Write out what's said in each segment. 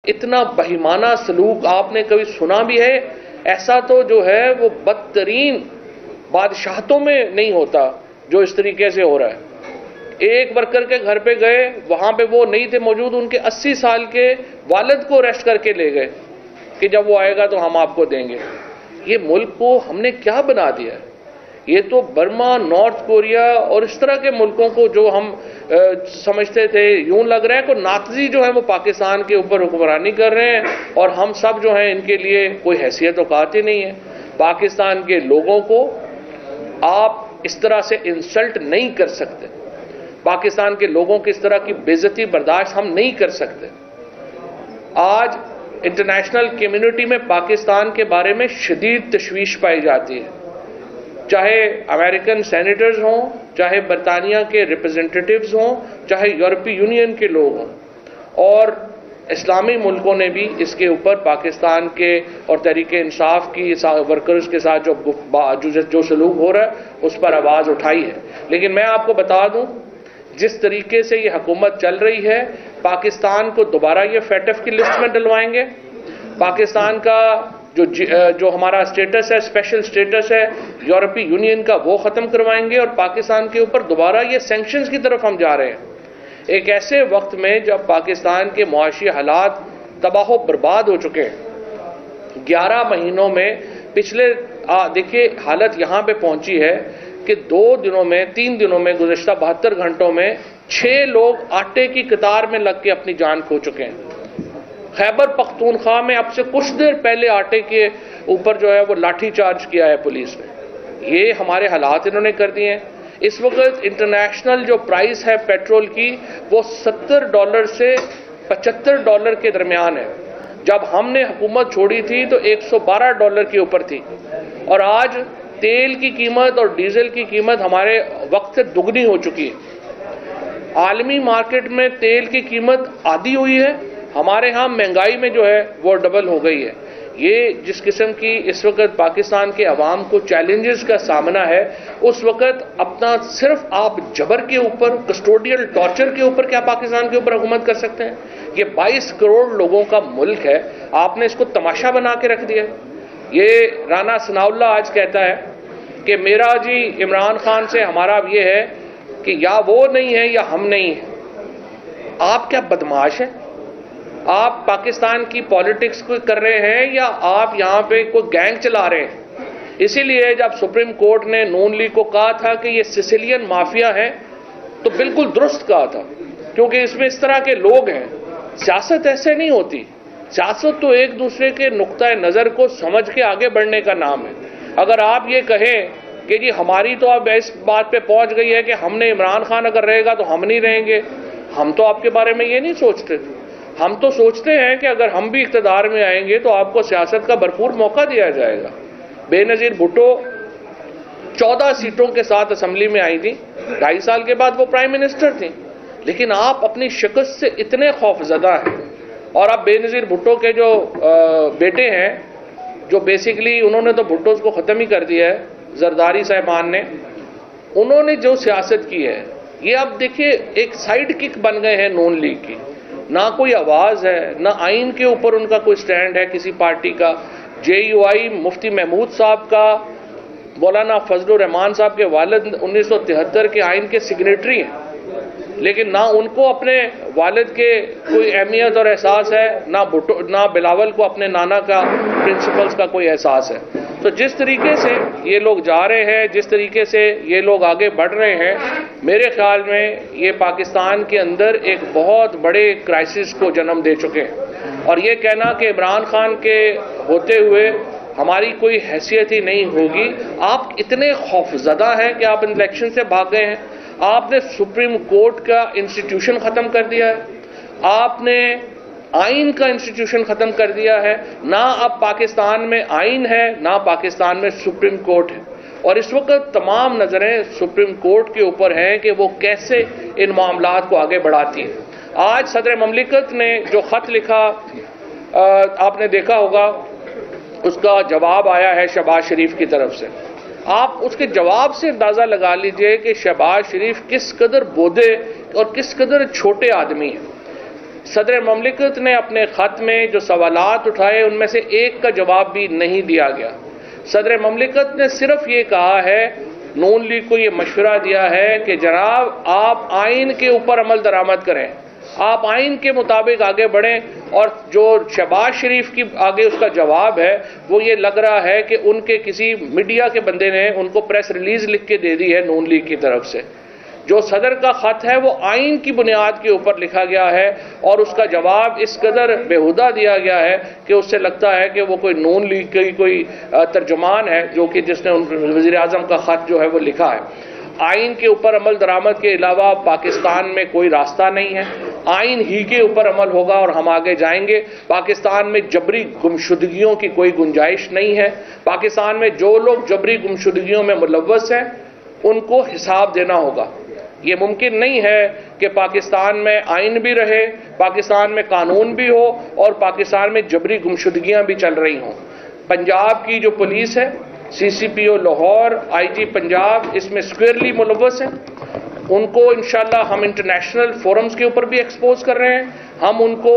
اتنا بہیمانہ سلوک آپ نے کبھی سنا بھی ہے؟ ایسا تو جو ہے وہ بدترین بادشاہتوں میں نہیں ہوتا جو اس طریقے سے ہو رہا ہے۔ ایک ورکر کے گھر پہ گئے، وہاں پہ وہ نہیں تھے موجود، ان کے 80 سال کے والد کو اریسٹ کر کے لے گئے کہ جب وہ آئے گا تو ہم آپ کو دیں گے۔ یہ ملک کو ہم نے کیا بنا دیا ہے؟ یہ تو برما، نارتھ کوریا اور اس طرح کے ملکوں کو جو ہم سمجھتے تھے، یوں لگ رہا ہے کہ ناقضی جو ہے وہ پاکستان کے اوپر حکمرانی کر رہے ہیں، اور ہم سب جو ہیں ان کے لیے کوئی حیثیت اوقات ہی نہیں ہے۔ پاکستان کے لوگوں کو آپ اس طرح سے انسلٹ نہیں کر سکتے، پاکستان کے لوگوں کی اس طرح کی بے عزتی برداشت ہم نہیں کر سکتے۔ آج انٹرنیشنل کمیونٹی میں پاکستان کے بارے میں شدید تشویش پائی جاتی ہے، چاہے امریکن سینیٹرز ہوں، چاہے برطانیہ کے ریپرزنٹیٹیوز ہوں، چاہے یورپی یونین کے لوگ ہوں، اور اسلامی ملکوں نے بھی اس کے اوپر پاکستان کے اور تحریک انصاف کی ورکرز کے ساتھ جو سلوک ہو رہا ہے اس پر آواز اٹھائی ہے۔ لیکن میں آپ کو بتا دوں، جس طریقے سے یہ حکومت چل رہی ہے، پاکستان کو دوبارہ یہ فیٹف کی لسٹ میں ڈلوائیں گے۔ پاکستان کا جو ہمارا اسٹیٹس ہے، اسپیشل اسٹیٹس ہے یورپی یونین کا، وہ ختم کروائیں گے، اور پاکستان کے اوپر دوبارہ یہ سینکشنز کی طرف ہم جا رہے ہیں، ایک ایسے وقت میں جب پاکستان کے معاشی حالات تباہ و برباد ہو چکے ہیں۔ 11 مہینوں میں پچھلے دیکھیے حالت یہاں پہ پہنچی ہے کہ 3 دنوں میں گزشتہ 72 گھنٹوں میں 6 لوگ آٹے کی قطار میں لگ کے اپنی جان کھو چکے ہیں۔ خیبر پختونخوا میں اب سے کچھ دیر پہلے آٹے کے اوپر جو ہے وہ لاٹھی چارج کیا ہے پولیس نے۔ یہ ہمارے حالات انہوں نے کر دیے ہیں۔ اس وقت انٹرنیشنل جو پرائس ہے پیٹرول کی، وہ $70 سے $75 کے درمیان ہے۔ جب ہم نے حکومت چھوڑی تھی تو $112 کے اوپر تھی، اور آج تیل کی قیمت اور ڈیزل کی قیمت ہمارے وقت سے دگنی ہو چکی ہے۔ عالمی مارکیٹ میں تیل کی قیمت آدھی ہوئی ہے، ہمارے ہاں مہنگائی میں جو ہے وہ ڈبل ہو گئی ہے۔ یہ جس قسم کی اس وقت پاکستان کے عوام کو چیلنجز کا سامنا ہے، اس وقت اپنا صرف آپ جبر کے اوپر، کسٹوڈیل ٹارچر کے اوپر کیا پاکستان کے اوپر حکومت کر سکتے ہیں؟ یہ 22 کروڑ لوگوں کا ملک ہے، آپ نے اس کو تماشا بنا کے رکھ دیا۔ یہ رانا ثناء اللہ آج کہتا ہے کہ میرا جی عمران خان سے ہمارا اب یہ ہے کہ یا وہ نہیں ہے یا ہم نہیں ہیں۔ آپ کیا بدماش ہیں؟ آپ پاکستان کی پالیٹکس کو کر رہے ہیں یا آپ یہاں پہ کوئی گینگ چلا رہے ہیں؟ اسی لیے جب سپریم کورٹ نے نون لیگ کو کہا تھا کہ یہ سسیلین مافیا ہے، تو بالکل درست کہا تھا، کیونکہ اس میں اس طرح کے لوگ ہیں۔ سیاست ایسے نہیں ہوتی، سیاست تو ایک دوسرے کے نقطۂ نظر کو سمجھ کے آگے بڑھنے کا نام ہے۔ اگر آپ یہ کہیں کہ جی ہماری تو اب اس بات پہ پہنچ گئی ہے کہ ہم نے عمران خان اگر رہے گا تو ہم نہیں رہیں گے، ہم تو آپ کے بارے میں یہ نہیں سوچتے۔ ہم تو سوچتے ہیں کہ اگر ہم بھی اقتدار میں آئیں گے تو آپ کو سیاست کا بھرپور موقع دیا جائے گا۔ بے نظیر بھٹو 14 سیٹوں کے ساتھ اسمبلی میں آئی تھی، 2.5 سال کے بعد وہ پرائم منسٹر تھیں، لیکن آپ اپنی شکست سے اتنے خوف زدہ ہیں۔ اور اب بے نظیر بھٹو کے جو بیٹے ہیں، جو بیسیکلی انہوں نے تو بھٹو کو ختم ہی کر دیا ہے، زرداری صاحبان نے، انہوں نے جو سیاست کی ہے، یہ اب دیکھیے ایک سائیڈ کک بن گئے ہیں نون لیگ کی۔ نہ کوئی آواز ہے، نہ آئین کے اوپر ان کا کوئی سٹینڈ ہے کسی پارٹی کا۔ JUI مفتی محمود صاحب کا، مولانا فضل الرحمان صاحب کے والد 1973 کے آئین کے سگنیٹری ہیں، لیکن نہ ان کو اپنے والد کے کوئی اہمیت اور احساس ہے، نہ بلاول کو اپنے نانا کا پرنسپلز کا کوئی احساس ہے۔ تو جس طریقے سے یہ لوگ جا رہے ہیں، جس طریقے سے یہ لوگ آگے بڑھ رہے ہیں، میرے خیال میں یہ پاکستان کے اندر ایک بہت بڑے کرائسس کو جنم دے چکے ہیں۔ اور یہ کہنا کہ عمران خان کے ہوتے ہوئے ہماری کوئی حیثیت ہی نہیں ہوگی، آپ اتنے خوفزدہ ہیں کہ آپ الیکشن سے بھاگ گئے ہیں۔ آپ نے سپریم کورٹ کا انسٹیٹیوشن ختم کر دیا ہے، آپ نے آئین کا انسٹیٹیوشن ختم کر دیا ہے، نہ اب پاکستان میں آئین ہے، نہ پاکستان میں سپریم کورٹ ہے، اور اس وقت تمام نظریں سپریم کورٹ کے اوپر ہیں کہ وہ کیسے ان معاملات کو آگے بڑھاتی ہے۔ آج صدر مملکت نے جو خط لکھا، آپ نے دیکھا ہوگا، اس کا جواب آیا ہے شہباز شریف کی طرف سے۔ آپ اس کے جواب سے اندازہ لگا لیجئے کہ شہباز شریف کس قدر بودے اور کس قدر چھوٹے آدمی ہیں۔ صدر مملکت نے اپنے خط میں جو سوالات اٹھائے ان میں سے ایک کا جواب بھی نہیں دیا گیا. صدر مملکت نے صرف یہ کہا ہے، نون لیگ کو یہ مشورہ دیا ہے کہ جناب آپ آئین کے اوپر عمل درآمد کریں، آپ آئین کے مطابق آگے بڑھیں. اور جو شہباز شریف کی آگے اس کا جواب ہے وہ یہ لگ رہا ہے کہ ان کے کسی میڈیا کے بندے نے ان کو پریس ریلیز لکھ کے دے دی ہے نون لیگ کی طرف سے. جو صدر کا خط ہے وہ آئین کی بنیاد کے اوپر لکھا گیا ہے اور اس کا جواب اس قدر بےہودہ دیا گیا ہے کہ اس سے لگتا ہے کہ وہ کوئی نون لیگ کی کوئی ترجمان ہے جو کہ جس نے وزیر اعظم کا خط جو ہے وہ لکھا ہے. آئین کے اوپر عمل درآمد کے علاوہ پاکستان میں کوئی راستہ نہیں ہے. آئین ہی کے اوپر عمل ہوگا اور ہم آگے جائیں گے. پاکستان میں جبری گمشدگیوں کی کوئی گنجائش نہیں ہے. پاکستان میں جو لوگ جبری گمشدگیوں میں ملوث ہیں ان کو حساب دینا ہوگا. یہ ممکن نہیں ہے کہ پاکستان میں آئین بھی رہے، پاکستان میں قانون بھی ہو اور پاکستان میں جبری گمشدگیاں بھی چل رہی ہوں. پنجاب کی جو پولیس ہے، سی سی پی او لاہور، آئی جی پنجاب اس میں اسکوئرلی ملوث ہیں. ان کو انشاءاللہ ہم انٹرنیشنل فورمز کے اوپر بھی ایکسپوز کر رہے ہیں. ہم ان کو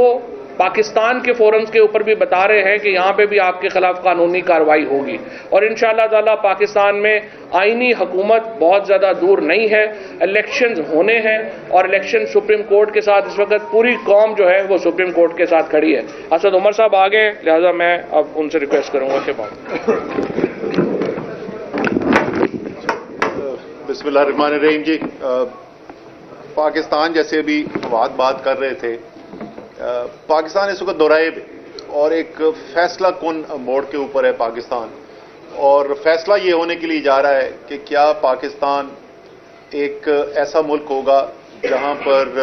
پاکستان کے فورمز کے اوپر بھی بتا رہے ہیں کہ یہاں پہ بھی آپ کے خلاف قانونی کارروائی ہوگی. اور انشاءاللہ تعالی پاکستان میں آئینی حکومت بہت زیادہ دور نہیں ہے. الیکشنز ہونے ہیں اور الیکشن سپریم کورٹ کے ساتھ اس وقت پوری قوم جو ہے وہ سپریم کورٹ کے ساتھ کھڑی ہے. اسد عمر صاحب آگے، لہذا میں اب ان سے ریکویسٹ کروں گا کہ بسم اللہ الرحمن الرحیم. جی پاکستان جیسے ابھی بات کر رہے تھے، پاکستان اس وقت دورائے اور ایک فیصلہ کن موڑ کے اوپر ہے پاکستان. اور فیصلہ یہ ہونے کے لیے جا رہا ہے کہ کیا پاکستان ایک ایسا ملک ہوگا جہاں پر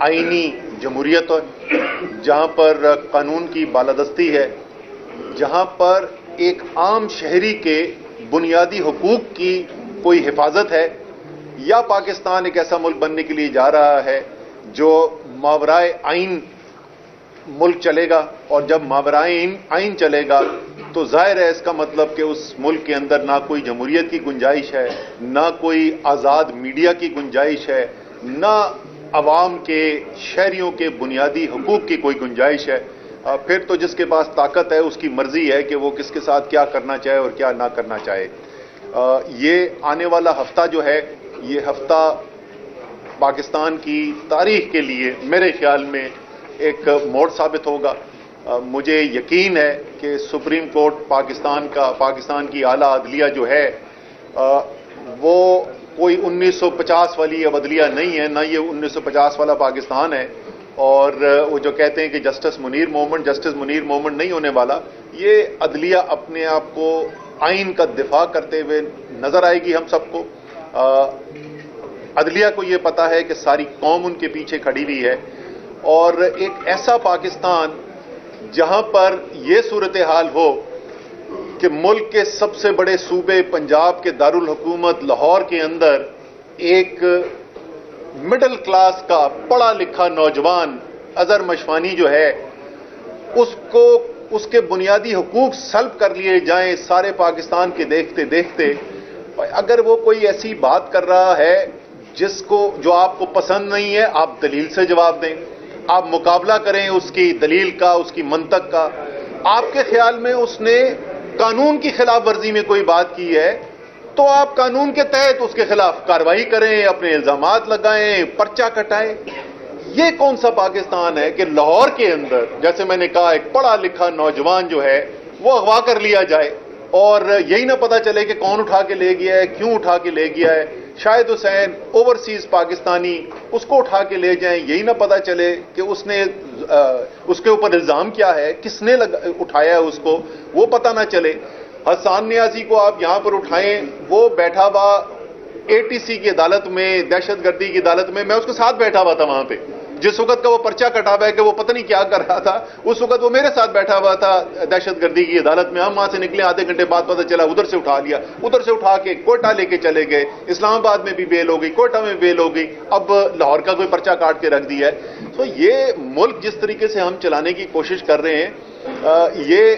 آئینی جمہوریت ہے، جہاں پر قانون کی بالادستی ہے، جہاں پر ایک عام شہری کے بنیادی حقوق کی کوئی حفاظت ہے، یا پاکستان ایک ایسا ملک بننے کے لیے جا رہا ہے جو ماورائے آئین ملک چلے گا. اور جب ماورائے آئین چلے گا تو ظاہر ہے اس کا مطلب کہ اس ملک کے اندر نہ کوئی جمہوریت کی گنجائش ہے، نہ کوئی آزاد میڈیا کی گنجائش ہے، نہ عوام کے شہریوں کے بنیادی حقوق کی کوئی گنجائش ہے. پھر تو جس کے پاس طاقت ہے اس کی مرضی ہے کہ وہ کس کے ساتھ کیا کرنا چاہے اور کیا نہ کرنا چاہے. یہ آنے والا ہفتہ جو ہے، یہ ہفتہ پاکستان کی تاریخ کے لیے میرے خیال میں ایک موڑ ثابت ہوگا. مجھے یقین ہے کہ سپریم کورٹ پاکستان کی اعلیٰ عدلیہ جو ہے وہ کوئی 1950 والی اب عدلیہ نہیں ہے، نہ یہ 1950 والا پاکستان ہے. اور وہ جو کہتے ہیں کہ جسٹس منیر مومنٹ نہیں ہونے والا، یہ عدلیہ اپنے آپ کو آئین کا دفاع کرتے ہوئے نظر آئے گی ہم سب کو. عدلیہ کو یہ پتا ہے کہ ساری قوم ان کے پیچھے کھڑی ہوئی ہے. اور ایک ایسا پاکستان جہاں پر یہ صورتحال ہو کہ ملک کے سب سے بڑے صوبے پنجاب کے دارالحکومت لاہور کے اندر ایک مڈل کلاس کا پڑھا لکھا نوجوان اظہر مشوانی جو ہے اس کے بنیادی حقوق سلب کر لیے جائیں سارے پاکستان کے دیکھتے دیکھتے. اگر وہ کوئی ایسی بات کر رہا ہے جو آپ کو پسند نہیں ہے، آپ دلیل سے جواب دیں، آپ مقابلہ کریں اس کی دلیل کا، اس کی منطق کا. آپ کے خیال میں اس نے قانون کی خلاف ورزی میں کوئی بات کی ہے تو آپ قانون کے تحت اس کے خلاف کارروائی کریں، اپنے الزامات لگائیں، پرچہ کٹائیں. یہ کون سا پاکستان ہے کہ لاہور کے اندر، جیسے میں نے کہا، ایک پڑھا لکھا نوجوان جو ہے وہ اغوا کر لیا جائے اور یہی نہ پتا چلے کہ کون اٹھا کے لے گیا ہے، کیوں اٹھا کے لے گیا ہے. شاہد حسین اوورسیز پاکستانی، اس کو اٹھا کے لے جائیں، یہی نہ پتا چلے کہ اس کے اوپر الزام کیا ہے، کس نے اٹھایا ہے، اس کو وہ پتہ نہ چلے. حسان نیازی کو آپ یہاں پر اٹھائیں، وہ بیٹھا ہوا ATC کی عدالت میں، دہشت گردی کی عدالت میں اس کے ساتھ بیٹھا ہوا تھا وہاں پہ. جس وقت کا وہ پرچہ کٹا ہوا ہے کہ وہ پتہ نہیں کیا کر رہا تھا، اس وقت وہ میرے ساتھ بیٹھا ہوا تھا دہشت گردی کی عدالت میں. ہم وہاں سے نکلے، آدھے گھنٹے بعد پتہ چلا ادھر سے اٹھا لیا، ادھر سے اٹھا کے کوئٹہ لے کے چلے گئے. اسلام آباد میں بھی بیل ہو گئی، کوئٹہ میں بیل ہو گئی، اب لاہور کا کوئی پرچہ کاٹ کے رکھ دیا ہے. تو یہ ملک جس طریقے سے ہم چلانے کی کوشش کر رہے ہیں، یہ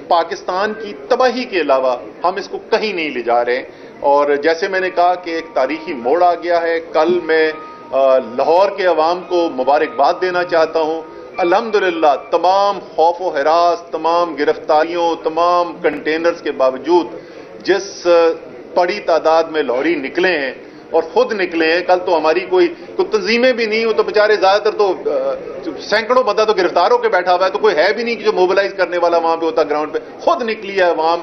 پاکستان کی تباہی کے علاوہ ہم اس کو کہیں نہیں لے جا رہے ہیں. اور جیسے میں نے کہا کہ ایک تاریخی موڑ آ گیا ہے. کل میں لاہور کے عوام کو مبارکباد دینا چاہتا ہوں. الحمدللہ تمام خوف و ہراس، تمام گرفتاریوں، تمام کنٹینرز کے باوجود جس بڑی تعداد میں لاہوری نکلے ہیں اور خود نکلے ہیں. کل تو ہماری کوئی تنظیمیں بھی نہیں، وہ تو بیچارے زیادہ تر تو سینکڑوں بندہ تو گرفتار ہو کے بیٹھا ہوا ہے، تو کوئی ہے بھی نہیں کہ جو موبلائز کرنے والا وہاں پہ ہوتا گراؤنڈ پہ. خود نکلی ہے عوام.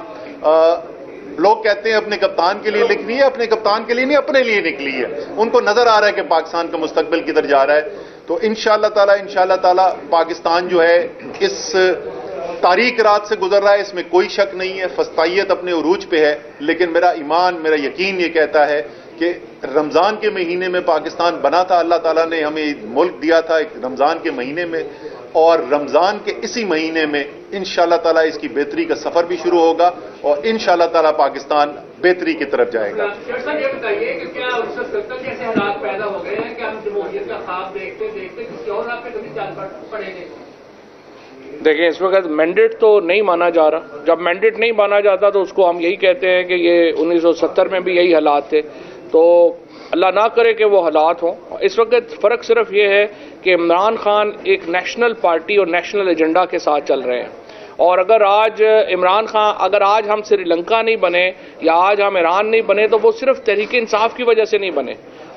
لوگ کہتے ہیں اپنے کپتان کے لیے نکلی ہے، اپنے کپتان کے لیے نہیں، اپنے لیے نکلی ہے. ان کو نظر آ رہا ہے کہ پاکستان کا مستقبل کدھر جا رہا ہے. تو انشاءاللہ تعالی پاکستان جو ہے اس تاریک رات سے گزر رہا ہے، اس میں کوئی شک نہیں ہے. فسطائیت اپنے عروج پہ ہے، لیکن میرا ایمان، میرا یقین یہ کہتا ہے کہ رمضان کے مہینے میں پاکستان بنا تھا. اللہ تعالیٰ نے ہمیں ملک دیا تھا ایک رمضان کے مہینے میں، اور رمضان کے اسی مہینے میں انشاءاللہ تعالیٰ اس کی بہتری کا سفر بھی شروع ہوگا اور انشاءاللہ تعالیٰ پاکستان بہتری کی طرف جائے گا. ڈاکٹر صاحب یہ بتائیے کہ کیا 1970 جیسے حالات پیدا ہو گئے ہیں کہ ہم جمہوریت کا خواب دیکھتے دیکھتے کسی اور راہ پہ کبھی چل پڑیں گے؟ دیکھیں اس وقت مینڈیٹ تو نہیں مانا جا رہا. جب مینڈیٹ نہیں مانا جاتا تو اس کو ہم یہی کہتے ہیں کہ یہ 1970 میں بھی یہی حالات تھے. تو اللہ نہ کرے کہ وہ حالات ہوں. اس وقت فرق صرف یہ ہے کہ عمران خان ایک نیشنل پارٹی اور نیشنل ایجنڈا کے ساتھ چل رہے ہیں. اور اگر آج عمران خان، اگر آج ہم سری لنکا نہیں بنے یا آج ہم ایران نہیں بنے تو وہ صرف تحریک انصاف کی وجہ سے نہیں بنے.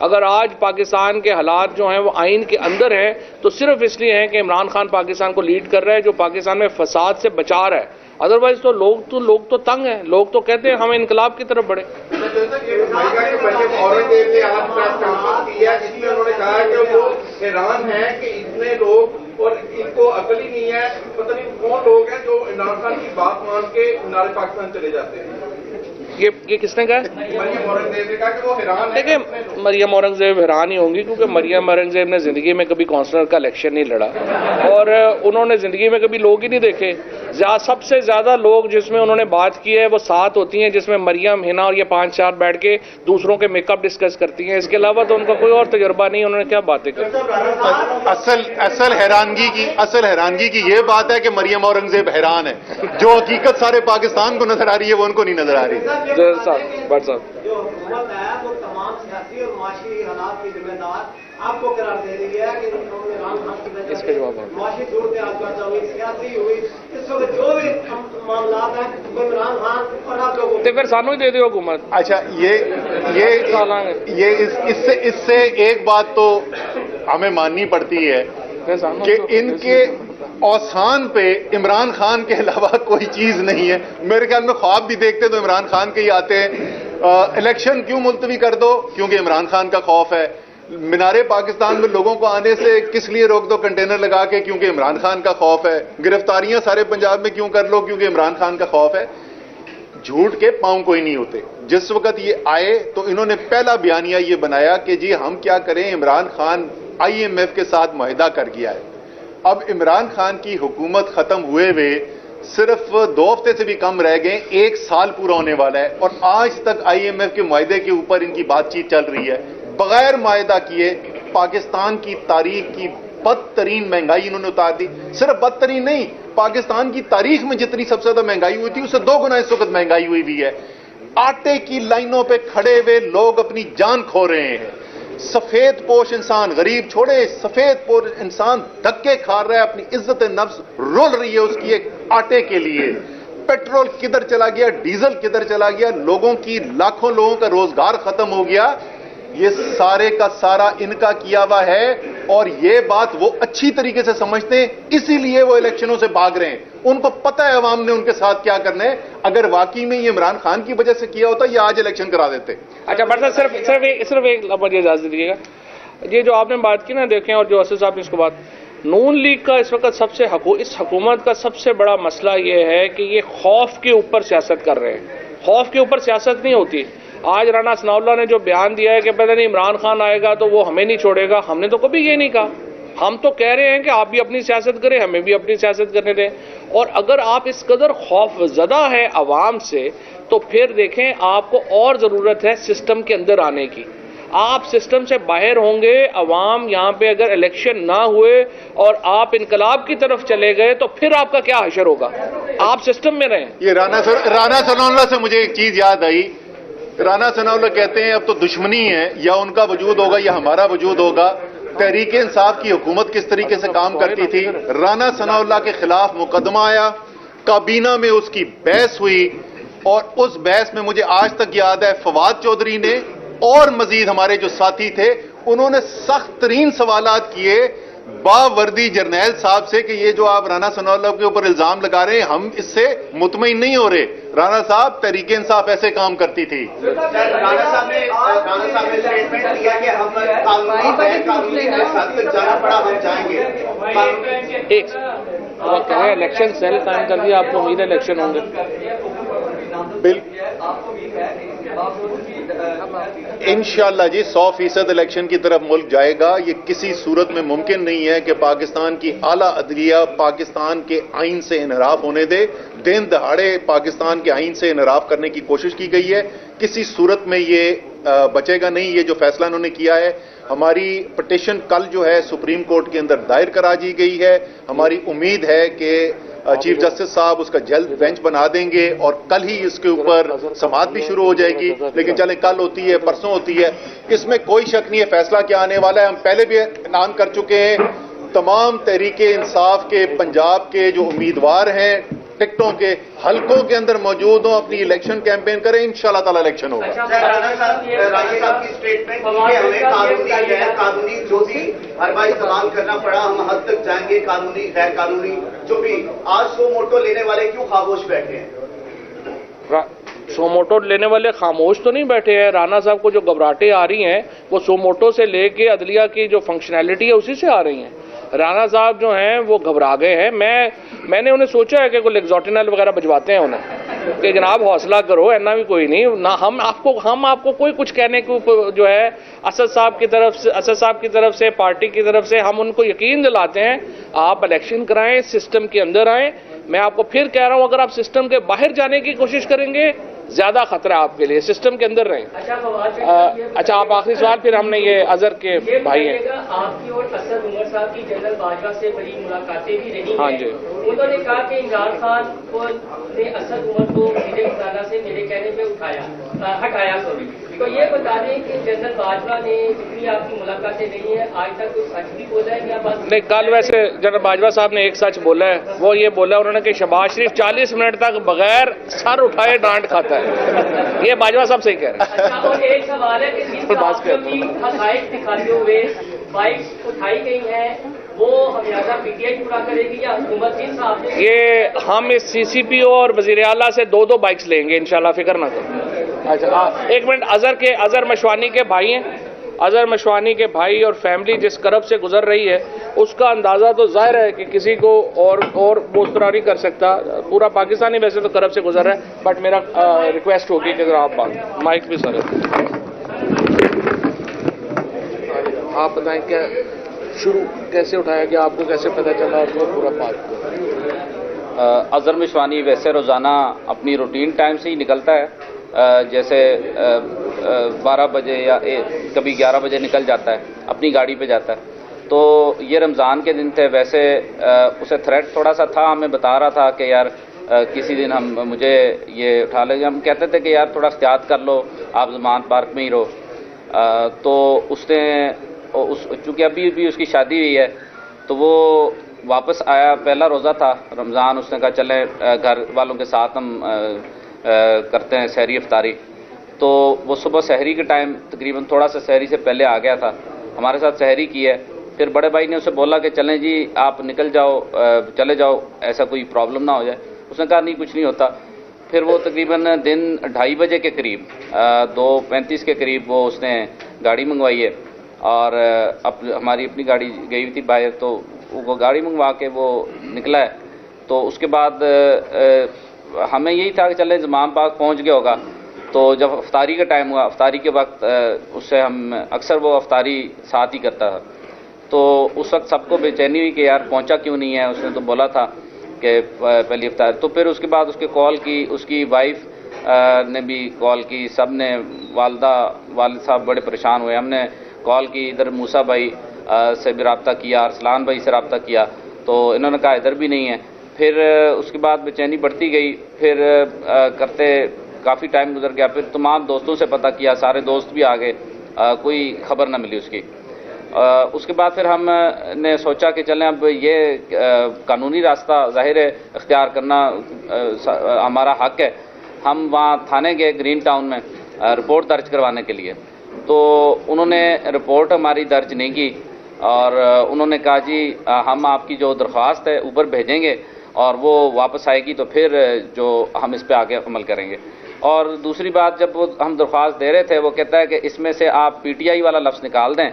اگر آج پاکستان کے حالات جو ہیں وہ آئین کے اندر ہیں تو صرف اس لیے ہیں کہ عمران خان پاکستان کو لیڈ کر رہا ہے، جو پاکستان میں فساد سے بچا رہا ہے. ادروائز تو لوگ تو تنگ ہیں. لوگ تو کہتے ہیں ہم انقلاب کی طرف بڑھے. اورنگزیب نے آج پریس کانفرنس کی ہے جس میں انہوں نے کہا کہ وہ حیران ہے کہ اتنے لوگ اور ان کو عقل ہی نہیں ہے، پتہ نہیں کون لوگ ہیں جو عمران خان کی بات مان کے نعرے پاکستان چلے جاتے ہیں. یہ کس نے کہا؟ مریم اورنگزیب نے کہا کہ وہ حیران ہے. دیکھیں مریم اورنگزیب حیران ہی ہوں گی کیونکہ مریم اورنگزیب نے زندگی میں کبھی کونسلر کا الیکشن نہیں لڑا اور انہوں نے زندگی میں کبھی لوگ ہی نہیں دیکھے. سب سے زیادہ لوگ جس میں انہوں نے بات کی ہے وہ 7 ہوتی ہیں جس میں مریم، ہنا اور یہ 5-4 بیٹھ کے دوسروں کے میک اپ ڈسکس کرتی ہیں. اس کے علاوہ تو ان کا کوئی اور تجربہ نہیں. انہوں نے کیا باتیں کی؟ اصل حیرانگی کی یہ بات ہے کہ مریم اورنگزیب حیران ہے. جو حقیقت سارے پاکستان کو نظر آ رہی ہے وہ ان کو نہیں نظر آ رہی. جو حکومت ہے وہ تمام سیاسی اور معاشی حالات کی ذمہ دار آپ کو قرار دے رہی ہے کہ عمران خان کی وجہ سے معاشی صورتحال پیدا ہوئی، سیاسی ہوئی، اس وقت جو بھی معاملات ہیں وہ عمران خان اور آپ لوگوں تو پھر سانو ہی دے دے حکومت. اچھا اس سے ایک بات تو ہمیں ماننی پڑتی ہے کہ ان کے اوسان پہ عمران خان کے علاوہ کوئی چیز نہیں ہے. میرے خیال میں خواب بھی دیکھتے تو عمران خان کے ہی آتے ہیں. الیکشن کیوں ملتوی کر دو؟ کیونکہ عمران خان کا خوف ہے. مینارے پاکستان میں لوگوں کو آنے سے کس لیے روک دو کنٹینر لگا کے؟ کیونکہ عمران خان کا خوف ہے. گرفتاریاں سارے پنجاب میں کیوں کر لو؟ کیونکہ عمران خان کا خوف ہے. جھوٹ کے پاؤں کوئی نہیں ہوتے. جس وقت یہ آئے تو انہوں نے پہلا بیانیہ یہ بنایا کہ جی ہم کیا کریں، عمران خان IMF کے ساتھ معاہدہ کر گیا ہے. اب عمران خان کی حکومت ختم ہوئے صرف 2 ہفتے سے بھی کم رہ گئے، 1 سال پورا ہونے والا ہے اور آج تک IMF کے معاہدے کے اوپر ان کی بات چیت چل رہی ہے. بغیر معاہدہ کیے پاکستان کی تاریخ کی بدترین مہنگائی انہوں نے اتار دی. صرف بدترین نہیں، پاکستان کی تاریخ میں جتنی سب سے زیادہ مہنگائی ہوئی تھی اس سے 2 گنا اس وقت مہنگائی ہوئی ہے. آٹے کی لائنوں پہ کھڑے ہوئے لوگ اپنی جان کھو رہے ہیں. سفید پوش انسان، غریب چھوڑے، سفید پوش انسان دھکے کھا رہا ہے، اپنی عزت نفس رول رہی ہے اس کی ایک آٹے کے لیے. پیٹرول کدھر چلا گیا، ڈیزل کدھر چلا گیا، لوگوں کی لاکھوں لوگوں کا روزگار ختم ہو گیا. یہ سارے کا سارا ان کا کیا ہوا ہے اور یہ بات وہ اچھی طریقے سے سمجھتے ہیں، اسی لیے وہ الیکشنوں سے بھاگ رہے ہیں. ان کو پتہ ہے عوام نے ان کے ساتھ کیا کرنا ہے. اگر واقعی میں یہ عمران خان کی وجہ سے کیا ہوتا یہ آج الیکشن کرا دیتے. اچھا بٹ صرف ایک مجھے اجازت دیجیے گا. یہ جو آپ نے بات کی نا، دیکھیں، اور جو اسد صاحب نے اس کو بات، نون لیگ کا اس وقت اس حکومت کا سب سے بڑا مسئلہ یہ ہے کہ یہ خوف کے اوپر سیاست کر رہے ہیں. خوف کے اوپر سیاست نہیں ہوتی. آج رانا ثناء اللہ نے جو بیان دیا ہے کہ پتہ نہیں عمران خان آئے گا تو وہ ہمیں نہیں چھوڑے گا، ہم نے تو کبھی یہ نہیں کہا. ہم تو کہہ رہے ہیں کہ آپ بھی اپنی سیاست کریں، ہمیں بھی اپنی سیاست کرنے دیں. اور اگر آپ اس قدر خوف زدہ ہے عوام سے تو پھر دیکھیں آپ کو اور ضرورت ہے سسٹم کے اندر آنے کی. آپ سسٹم سے باہر ہوں گے، عوام یہاں پہ اگر الیکشن نہ ہوئے اور آپ انقلاب کی طرف چلے گئے تو پھر آپ کا کیا حشر ہوگا؟ آپ سسٹم میں رہیں. یہ رانا ثناء اللہ سے مجھے ایک چیز یاد آئی. رانا ثناءاللہ کہتے ہیں اب تو دشمنی ہے، یا ان کا وجود ہوگا یا ہمارا وجود ہوگا۔ تحریک انصاف کی حکومت کس طریقے سے کام کرتی تھی، رانا ثناءاللہ کے خلاف مقدمہ آیا، کابینہ میں اس کی بحث ہوئی، اور اس بحث میں مجھے آج تک یاد ہے فواد چودھری نے اور مزید ہمارے جو ساتھی تھے انہوں نے سخت ترین سوالات کیے باوردی جرنیل صاحب سے کہ یہ جو آپ رانا ثناءاللہ کے اوپر الزام لگا رہے ہیں ہم اس سے مطمئن نہیں ہو رہے۔ رانا صاحب تحریک انصاف ایسے کام کرتی تھی۔ رانا صاحب نے اسٹیٹمنٹ دیا کہ ہم قانونی فیصلہ تک جانا پڑا ہم جائیں گے۔ ایک وقت ہے الیکشن سیل قائم کر دیا، آپ کو امید ہے الیکشن ہوں گے؟ انشاءاللہ جی 100% الیکشن کی طرف ملک جائے گا۔ یہ کسی صورت میں ممکن نہیں ہے کہ پاکستان کی اعلیٰ عدلیہ پاکستان کے آئین سے انحراف ہونے دے۔ دن دہاڑے پاکستان کے آئین سے انحراف کرنے کی کوشش کی گئی ہے، کسی صورت میں یہ بچے گا نہیں۔ یہ جو فیصلہ انہوں نے کیا ہے، ہماری پٹیشن کل جو ہے سپریم کورٹ کے اندر دائر کرا دی گئی ہے۔ ہماری امید ہے کہ چیف جسٹس صاحب اس کا جلد بینچ بنا دیں گے اور کل ہی اس کے اوپر سماعت بھی شروع ہو جائے گی۔ لیکن چلیں کل ہوتی ہے پرسوں ہوتی ہے، اس میں کوئی شک نہیں ہے فیصلہ کیا آنے والا ہے۔ ہم پہلے بھی اعلان کر چکے ہیں، تمام تحریک انصاف کے پنجاب کے جو امیدوار ہیں ٹکٹوں کے حلقوں کے اندر موجود ہوں، اپنی الیکشن کیمپین کریں، انشاءاللہ تعالی الیکشن ہوگا۔ رانا صاحب کی اسٹیٹمنٹ کہ ہمیں قانونی غیر قانونی جو بھی ہر بار استعمال کرنا پڑا ہم حد تک جائیں گے، قانونی غیر قانونی جو بھی۔ آج سو موٹو لینے والے کیوں خاموش بیٹھے ہیں؟ سو موٹو لینے والے خاموش تو نہیں بیٹھے ہیں۔ رانا صاحب کو جو گھبراہٹیں آ رہی ہیں وہ سو موٹو سے لے کے عدلیہ کی جو فنکشنالٹی ہے اسی سے آ رہی ہیں۔ رانا صاحب جو ہیں وہ گھبرا گئے ہیں۔ میں نے انہیں سوچا ہے کہ کوئی لیگزوٹینل وغیرہ بجواتے ہیں انہیں کہ جناب حوصلہ کرو، اینا بھی کوئی نہیں نہ، ہم آپ کو کوئی کچھ کہنے کو جو ہے اسد صاحب کی طرف سے پارٹی کی طرف سے ہم ان کو یقین دلاتے ہیں آپ الیکشن کرائیں، سسٹم کے اندر آئیں۔ میں آپ کو پھر کہہ رہا ہوں اگر آپ سسٹم کے باہر جانے کی کوشش کریں گے زیادہ خطرہ ہے آپ کے لیے، سسٹم کے اندر رہیں۔ اچھا آپ آخری سوال، پھر ہم نے یہ اظہر کے بھائی ہیں آپ کی اور اسد عمر صاحب کی جنرل باجوہ سے بڑی ملاقاتیں بھی رہی ہاں ہیں۔ جی، انہوں نے کہا کہ عمران خان نے اسد عمر کو میرے خزانہ سے میرے کہنے پہ ہٹایا سوری۔ تو یہ بتا دیں کہ جنرل باجوہ نے جتنی آپ کی ملاقاتیں نہیں ہیں آج تک کوئی سچ بھی بولا ہے یا بات نہیں؟ کل ویسے جنرل باجوہ صاحب نے ایک سچ بولا ہے، وہ یہ بولا انہوں نے کہ شہباز شریف 40 منٹ تک بغیر سر اٹھائے ڈانٹ کھاتا ہے۔ یہ باجوہ صاحب صحیح کہہ رہے ہیں۔ اچھا، اور ایک سوال ہے کہ جس کی حقائق دکھاتے ہوئے بائک اٹھائی گئی ہیں وہ ہمیشہ پی ٹی آئی پورا کرے گی یا حکومت جن صاحب نے؟ یہ ہم اس سی سی پی او اور وزیر اعلیٰ سے دو بائکس لیں گے انشاءاللہ، فکر نہ کریں۔ اچھا ایک منٹ، اظہر مشوانی کے بھائی ہیں، اظہر مشوانی کے بھائی اور فیملی جس کرب سے گزر رہی ہے اس کا اندازہ تو ظاہر ہے کہ کسی کو اور وہ اس طرح نہیں کر سکتا۔ پورا پاکستانی ویسے تو کرب سے گزر رہا ہے، بٹ میرا ریکویسٹ ہوگی کہ اگر آپ مائک بھی سر آپ بتائیں کیا شروع کیسے اٹھایا گیا، آپ کو کیسے پتہ چلا اور پورا بات؟ اظہر مشوانی ویسے روزانہ اپنی روٹین ٹائم سے ہی نکلتا ہے، جیسے 12 بجے یا کبھی 11 بجے نکل جاتا ہے، اپنی گاڑی پہ جاتا ہے۔ تو یہ رمضان کے دن تھے، ویسے اسے تھریٹ تھوڑا سا تھا، ہمیں بتا رہا تھا کہ یار کسی دن مجھے یہ اٹھا لیں گے۔ ہم کہتے تھے کہ یار تھوڑا احتیاط کر لو، آپ زمان پارک میں ہی رہو۔ تو اس نے چونکہ ابھی بھی اس کی شادی ہوئی ہے تو وہ واپس آیا، پہلا روزہ تھا رمضان، اس نے کہا چلیں گھر والوں کے ساتھ ہم کرتے ہیں سحری افطاری۔ تو وہ صبح سحری کے ٹائم تقریباً تھوڑا سا سحری سے پہلے آ گیا تھا، ہمارے ساتھ سحری کی ہے۔ پھر بڑے بھائی نے اسے بولا کہ چلیں جی آپ نکل جاؤ، چلے جاؤ، ایسا کوئی پرابلم نہ ہو جائے۔ اس نے کہا نہیں کچھ نہیں ہوتا۔ پھر وہ تقریباً دن 2:30 بجے کے قریب 2:35 کے قریب وہ اس نے گاڑی منگوائی ہے اور ہماری اپنی گاڑی گئی ہوئی تھی باہر، تو وہ گاڑی منگوا کے وہ نکلا ہے۔ تو اس کے بعد ہمیں یہی تھا کہ چلے زمان پاک پہنچ گیا ہوگا۔ تو جب افطاری کا ٹائم ہوا، افطاری کے وقت اس سے ہم اکثر وہ افطاری ساتھ ہی کرتا تھا، تو اس وقت سب کو بے چینی ہوئی کہ یار پہنچا کیوں نہیں ہے، اس نے تو بولا تھا کہ پہلی افطار۔ تو پھر اس کے بعد اس کے کال کی، اس کی وائف نے بھی کال کی، سب نے، والد صاحب بڑے پریشان ہوئے، ہم نے کال کی، ادھر موسیٰ بھائی سے بھی رابطہ کیا، ارسلان بھائی سے رابطہ کیا، تو انہوں نے کہا ادھر بھی نہیں ہے۔ پھر اس کے بعد بے چینی بڑھتی گئی، پھر کرتے کافی ٹائم گزر گیا، پھر تمام دوستوں سے پتہ کیا، سارے دوست بھی آ گئے، کوئی خبر نہ ملی اس کی۔ اس کے بعد پھر ہم نے سوچا کہ چلیں اب یہ قانونی راستہ ظاہر ہے اختیار کرنا ہمارا حق ہے۔ ہم وہاں تھانے گئے گرین ٹاؤن میں رپورٹ درج کروانے کے لیے، تو انہوں نے رپورٹ ہماری درج نہیں کی، اور انہوں نے کہا جی ہم آپ کی جو درخواست ہے اوپر بھیجیں گے اور وہ واپس آئے گی تو پھر جو ہم اس پہ آگے عمل کریں گے۔ اور دوسری بات، جب وہ ہم درخواست دے رہے تھے وہ کہتا ہے کہ اس میں سے آپ پی ٹی آئی والا لفظ نکال دیں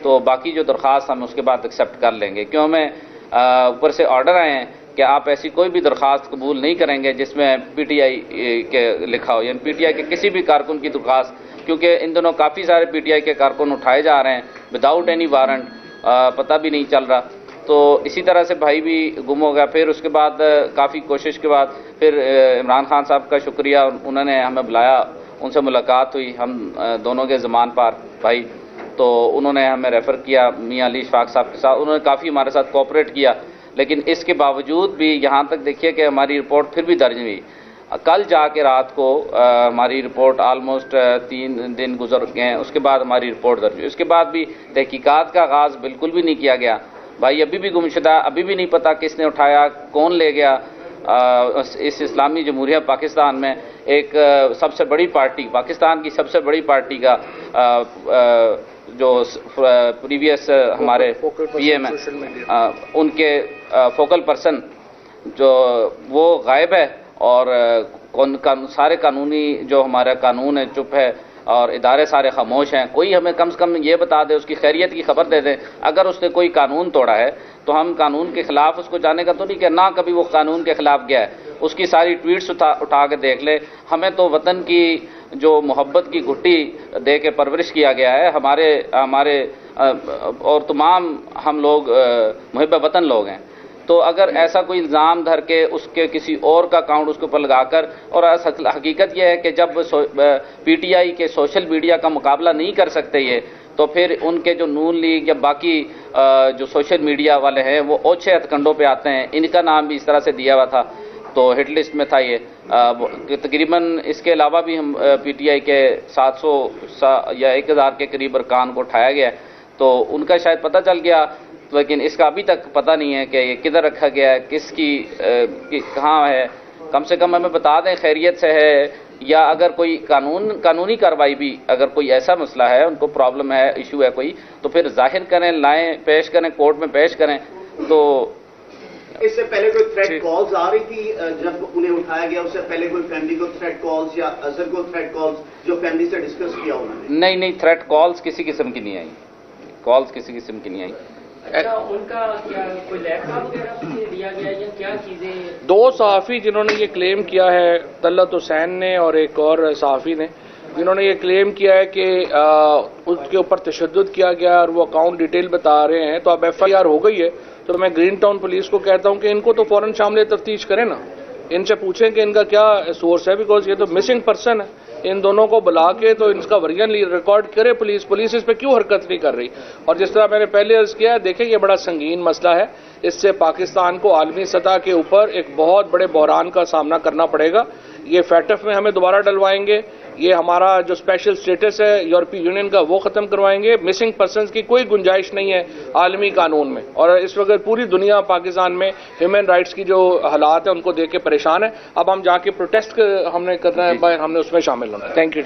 تو باقی جو درخواست ہم اس کے بعد ایکسیپٹ کر لیں گے، کیوں ہمیں اوپر سے آرڈر آئے ہیں کہ آپ ایسی کوئی بھی درخواست قبول نہیں کریں گے جس میں پی ٹی آئی کے لکھا ہو، یعنی پی ٹی آئی کے کسی بھی کارکن کی درخواست، کیونکہ ان دنوں کافی سارے پی ٹی آئی کے کارکن اٹھائے جا رہے ہیں وداؤٹ اینی وارنٹ، پتہ بھی نہیں چل رہا۔ تو اسی طرح سے بھائی بھی گم ہو گیا۔ پھر اس کے بعد کافی کوشش کے بعد پھر عمران خان صاحب کا شکریہ، انہوں نے ہمیں بلایا، ان سے ملاقات ہوئی، ہم دونوں کے زمان پار بھائی، تو انہوں نے ہمیں ریفر کیا میاں علی اشفاق صاحب کے ساتھ، انہوں نے کافی ہمارے ساتھ کوآپریٹ کیا، لیکن اس کے باوجود بھی یہاں تک دیکھیے کہ ہماری رپورٹ پھر بھی درج ہوئی۔ کل جا کے رات کو ہماری رپورٹ آلموسٹ 3 دن گزر گئے ہیں، اس کے بعد ہماری رپورٹ درج ہوئی۔ اس کے بعد بھی تحقیقات کا آغاز بالکل بھی نہیں کیا گیا۔ بھائی ابھی بھی گمشدہ، ابھی بھی نہیں پتہ کس نے اٹھایا، کون لے گیا۔ اس اسلامی جمہوریہ پاکستان میں ایک سب سے بڑی پارٹی، پاکستان کی سب سے بڑی پارٹی کا جو پریویس ہمارے پی ایم ہیں، ان کے فوکل پرسن جو وہ غائب ہے، اور سارے قانونی جو ہمارا قانون ہے چپ ہے، اور ادارے سارے خاموش ہیں۔ کوئی ہمیں کم سے کم یہ بتا دے، اس کی خیریت کی خبر دے دیں، اگر اس نے کوئی قانون توڑا ہے تو ہم قانون کے خلاف اس کو جانے کا تو نہیں کہ نہ کبھی وہ قانون کے خلاف گیا ہے، اس کی ساری ٹویٹس اٹھا کے دیکھ لے۔ ہمیں تو وطن کی جو محبت کی گھٹی دے کے پرورش کیا گیا ہے، ہمارے اور تمام ہم لوگ محب وطن لوگ ہیں، تو اگر ایسا کوئی الزام دھر کے اس کے کسی اور کا اکاؤنٹ اس کے اوپر لگا کر، اور حقیقت یہ ہے کہ جب پی ٹی آئی کے سوشل میڈیا کا مقابلہ نہیں کر سکتے یہ، تو پھر ان کے جو نون لیگ یا باقی جو سوشل میڈیا والے ہیں وہ اوچھے ہتھ کنڈوں پہ آتے ہیں۔ ان کا نام بھی اس طرح سے دیا ہوا تھا، تو ہٹ لسٹ میں تھا یہ۔ تقریباً اس کے علاوہ بھی ہم پی ٹی آئی کے 700 یا 1000 کے قریب ارکان کو اٹھایا گیا، تو ان کا شاید پتہ چل گیا، لیکن اس کا ابھی تک پتہ نہیں ہے کہ یہ کدھر رکھا گیا ہے، کس کی کہاں ہے۔ کم سے کم ہمیں بتا دیں خیریت سے ہے، یا اگر کوئی قانونی کارروائی بھی، اگر کوئی ایسا مسئلہ ہے، ان کو پرابلم ہے، ایشو ہے کوئی، تو پھر ظاہر کریں، لائیں، پیش کریں، کورٹ میں پیش کریں۔ تو اس سے پہلے کوئی تھریٹ کالز آ رہی تھی جب انہیں اٹھایا گیا؟ اس سے پہلے کوئی فیملی کو تھریٹ کالز یا اظہر کو تھریٹ کالز جو فیملی سے ڈسکس کیا انہوں نے؟ نہیں، تھریٹ کالز کسی قسم کی نہیں آئی، کالز کسی قسم کی نہیں آئی۔ اچھا، ان کا کیا کوئی لیپ ٹاپ وغیرہ دیا گیا یا کیا چیزیں؟ 2 صحافی جنہوں نے یہ کلیم کیا ہے، طلعت حسین نے اور ایک اور صحافی نے، جنہوں نے یہ کلیم کیا ہے کہ اس کے اوپر تشدد کیا گیا اور وہ اکاؤنٹ ڈیٹیل بتا رہے ہیں، تو اب ایف آئی آر ہو گئی ہے، تو میں گرین ٹاؤن پولیس کو کہتا ہوں کہ ان کو تو فوراً شامل تفتیش کریں نا، ان سے پوچھیں کہ ان کا کیا سورس ہے، بیکاز یہ تو مسنگ پرسن ہے۔ ان دونوں کو بلا کے تو ان کا ورژن ریکارڈ کرے پولیس اس پہ کیوں حرکت نہیں کر رہی؟ اور جس طرح میں نے پہلے عرض کیا ہے، دیکھیں یہ بڑا سنگین مسئلہ ہے، اس سے پاکستان کو عالمی سطح کے اوپر ایک بہت بڑے بحران کا سامنا کرنا پڑے گا۔ یہ فیٹف میں ہمیں دوبارہ ڈلوائیں گے، یہ ہمارا جو اسپیشل اسٹیٹس ہے یورپی یونین کا وہ ختم کروائیں گے۔ مسنگ پرسنز کی کوئی گنجائش نہیں ہے عالمی قانون میں، اور اس وقت پوری دنیا پاکستان میں ہیومن رائٹس کی جو حالات ہیں ان کو دیکھ کے پریشان ہے۔ اب ہم جا کے پروٹیسٹ ہم نے کرنا ہے باہر، ہم نے اس میں شامل ہونا ہے۔ Thank you.